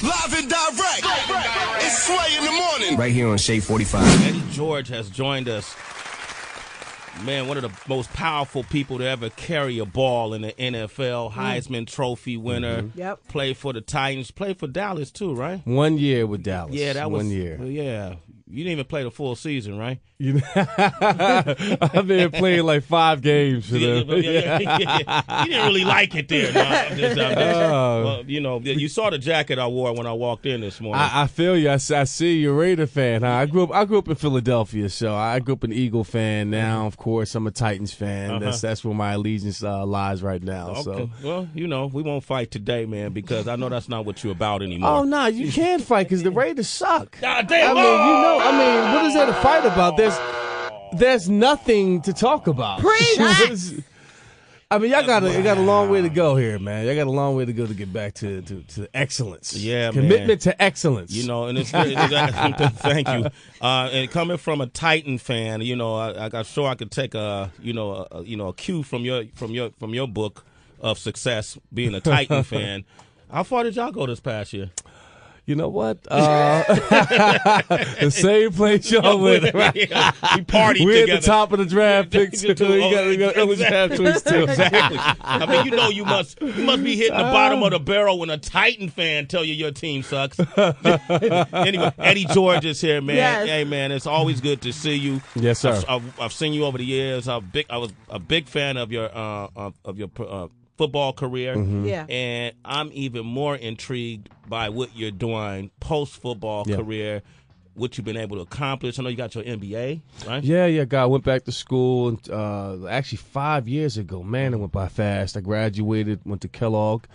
Live and direct. It's Sway in the morning. Right here on Shade 45. Eddie George has joined us. Man, one of the most powerful people to ever carry a ball in the NFL. Heisman Trophy winner. Yep. Played for the Titans. Played for Dallas, too, right? 1 year with Dallas. Yeah, that was 1 year. Yeah. You didn't even play the full season, right? I've been playing like 5 games for them. Yeah. You didn't really like it there. No, I'm just, well, you know, you saw the jacket I wore when I walked in this morning. I feel you. I see you're a Raider fan. Huh? I grew up in Philadelphia, so I grew up an Eagle fan. Now, of course, I'm a Titans fan. That's where my allegiance lies right now. Okay. So, well, you know, we won't fight today, man, because I know that's not what you're about anymore. oh no, you can't fight because the Raiders suck. God damn. What is there to fight about? There's nothing to talk about. I mean, y'all got a long way to go here, man. Y'all got a long way to go to get back to excellence. Yeah, commitment to excellence. You know, and it's thank you. And coming from a Titan fan, you know, I'm sure I could take a cue from your book of success, being a Titan fan. How far did y'all go this past year? You know what? The same place y'all went. Right? We partied We're together. at the top of the draft picks too. You got early draft picks too. Exactly. I mean, you know, you must be hitting the bottom of the barrel when a Titan fan tell you your team sucks. Anyway, Eddie George is here, man. Yes. Hey, man, it's always good to see you. Yes, sir. I've seen you over the years. I was a big fan of your football career. Yeah. And I'm even more intrigued by what you're doing post-football career, what you've been able to accomplish. I know you got your MBA, right? Yeah. I went back to school, and, actually 5 years ago. Man, it went by fast. I graduated, went to Kellogg,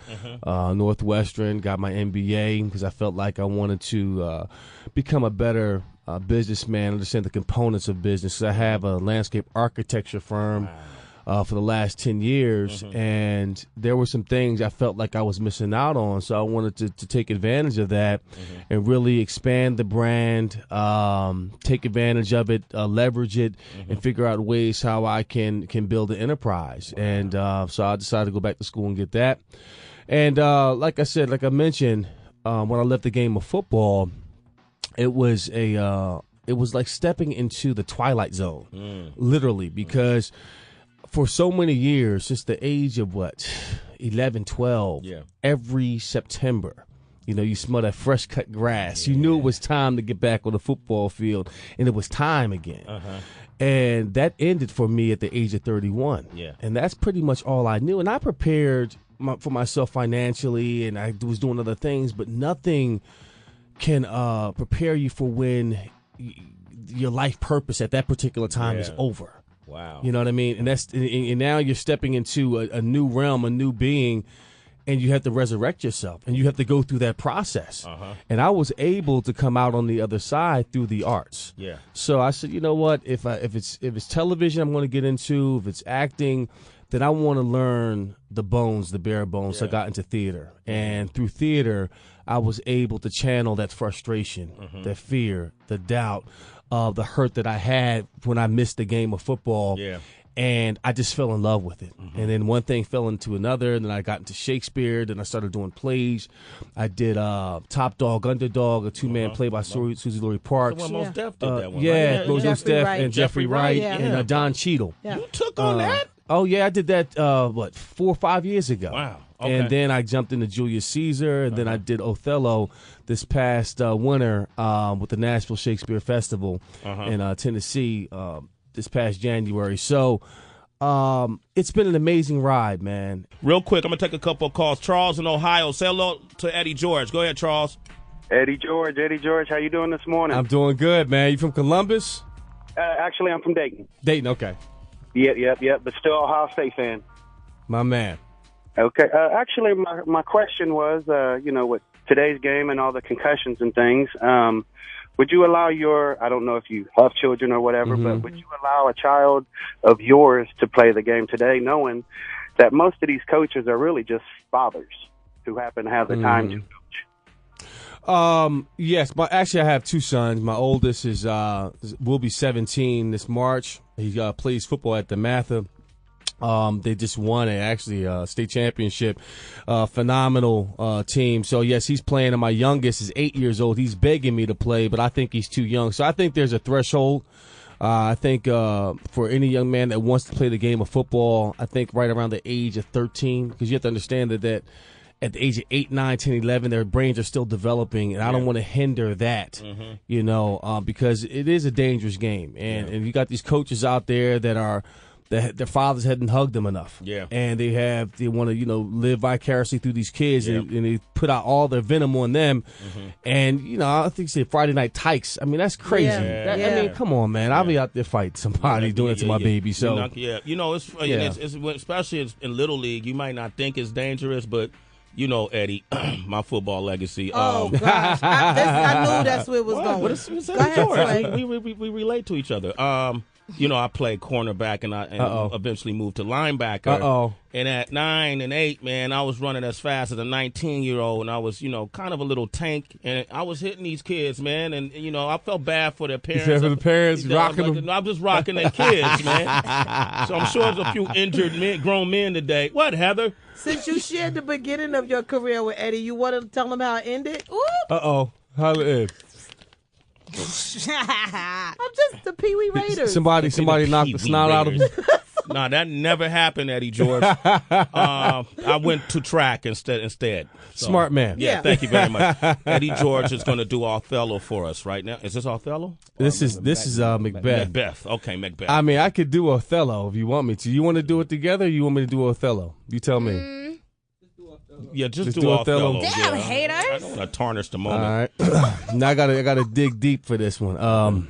Northwestern, got my MBA because I felt like I wanted to become a better businessman, understand the components of business. I have a landscape architecture firm. For the last 10 years, and there were some things I felt like I was missing out on, so I wanted to take advantage of that and really expand the brand, take advantage of it, leverage it, and figure out ways how I can build an enterprise. Wow. And so I decided to go back to school and get that. And like I mentioned, when I left the game of football, it was like stepping into the twilight zone, literally, because for so many years, since the age of 11, 12, every September, you know, you smell that fresh cut grass. You knew it was time to get back on the football field, and it was time again. And that ended for me at the age of 31. Yeah. And that's pretty much all I knew. And I prepared for myself financially, and I was doing other things, but nothing can prepare you for when your life purpose at that particular time is over. Wow. You know what I mean? And now you're stepping into a new realm, a new being, and you have to resurrect yourself, and you have to go through that process. And I was able to come out on the other side through the arts. Yeah. So I said, you know what? If it's television I'm going to get into, if it's acting, then I want to learn the bones, the bare bones. So I got into theater. And through theater, I was able to channel that frustration, that fear, the doubt, the hurt that I had when I missed the game of football. Yeah. And I just fell in love with it. And then one thing fell into another, and then I got into Shakespeare, then I started doing plays. I did Top Dog, Underdog, a two-man play by Susie Laurie Parks. That's when Mos Def did that one, yeah, right? Mos Def and Jeffrey Wright and Don Cheadle. Yeah. You took on that? Oh, yeah, I did that, 4 or 5 years ago. Wow. Okay. And then I jumped into Julius Caesar, and then I did Othello this past winter with the Nashville Shakespeare Festival in Tennessee this past January. So it's been an amazing ride, man. Real quick, I'm going to take a couple of calls. Charles in Ohio. Say hello to Eddie George. Go ahead, Charles. Eddie George, how you doing this morning? I'm doing good, man. You from Columbus? Actually, I'm from Dayton. Dayton, okay. Yep, but still Ohio State fan. My man. Okay. Actually, my question was, with today's game and all the concussions and things, would you allow I don't know if you have children or whatever, but would you allow a child of yours to play the game today, knowing that most of these coaches are really just fathers who happen to have the time to coach? Yes, but actually I have 2 sons. My oldest will be 17 this March. He plays football at the Mather. They just won a state championship. Phenomenal team. So, yes, he's playing, and my youngest is 8 years old. He's begging me to play, but I think he's too young. So I think there's a threshold. I think for any young man that wants to play the game of football, I think right around the age of 13, because you have to understand that at the age of 8, 9, 10, 11, their brains are still developing, and I don't want to hinder that, because it is a dangerous game. And you got these coaches out there that their fathers hadn't hugged them enough. Yeah. And they want to, live vicariously through these kids, and they put out all their venom on them. And, I think you said Friday Night Tykes. I mean, that's crazy. Yeah. I mean, come on, man. I'll be out there fighting somebody doing it to my baby. So, it's especially in Little League, you might not think it's dangerous, but Eddie, my football legacy. Oh gosh, I knew that's where it was going. But it's Go ahead, George. We relate to each other. I played cornerback and eventually moved to linebacker. And at 9 and 8, man, I was running as fast as a 19-year-old, and I was, kind of a little tank, and I was hitting these kids, man, and I felt bad for their parents. For the parents rocking them. I'm just rocking their kids, man. So I'm sure there's a few injured grown men today. What, Heather? Since you shared the beginning of your career with Eddie, you want to tell them how it ended? How it end? I'm just the Pee Wee Raiders. Somebody knocked the snot out of him. No, that never happened, Eddie George. I went to track instead. So, smart man. Yeah, thank you very much. Eddie George is going to do Othello for us right now. Is this Othello? This is Macbeth. Macbeth. Okay, Macbeth. I mean, I could do Othello if you want me to. You want to do it together, or you want me to do Othello? You tell me. Yeah, just do Othello. Damn, yeah. haters. I don't want to tarnish the moment. All right. Now I gotta dig deep for this one.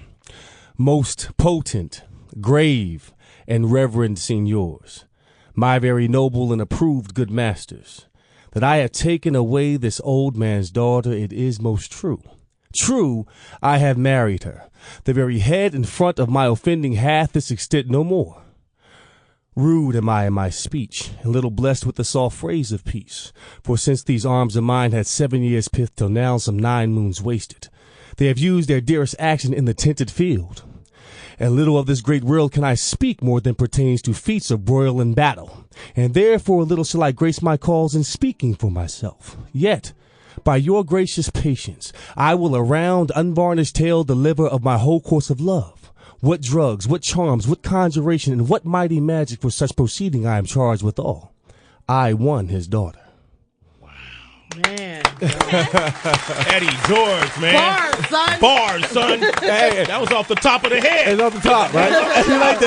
Most potent, grave, and reverend signors, my very noble and approved good masters, that I have taken away this old man's daughter, it is most true. True, I have married her. The very head and front of my offending hath this extent no more. Rude am I in my speech, and little blessed with the soft phrase of peace. For since these arms of mine had 7 years' pith till now some 9 moons wasted, they have used their dearest action in the tented field. And little of this great world can I speak more than pertains to feats of broil and battle, and therefore little shall I grace my cause in speaking for myself. Yet, by your gracious patience, I will a round, unvarnished tale deliver of my whole course of love. What drugs, what charms, what conjuration, and what mighty magic for such proceeding I am charged withal. I won his daughter. Man. Eddie George, man. Bars, son. Bars, son. Hey, that was off the top of the head. It's off the top, right? You like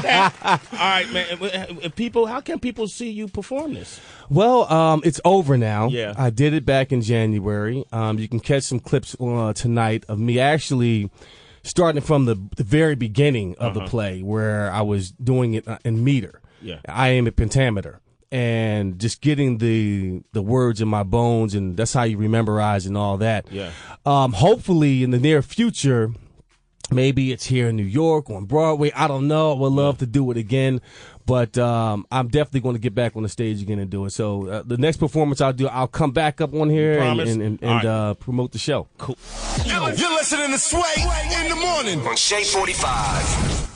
that? All right, man. How can people see you perform this? Well, it's over now. Yeah. I did it back in January. You can catch some clips tonight of me actually starting from the very beginning of the play, where I was doing it in meter. Yeah. I am a pentameter. And just getting the words in my bones, and that's how you memorize and all that. Yeah. Hopefully in the near future, maybe it's here in New York on Broadway. I don't know. I would love to do it again, but I'm definitely going to get back on the stage again and do it. So the next performance I'll do, I'll come back up on here and promote the show. Cool. You're listening to Sway in the morning on Shea 45.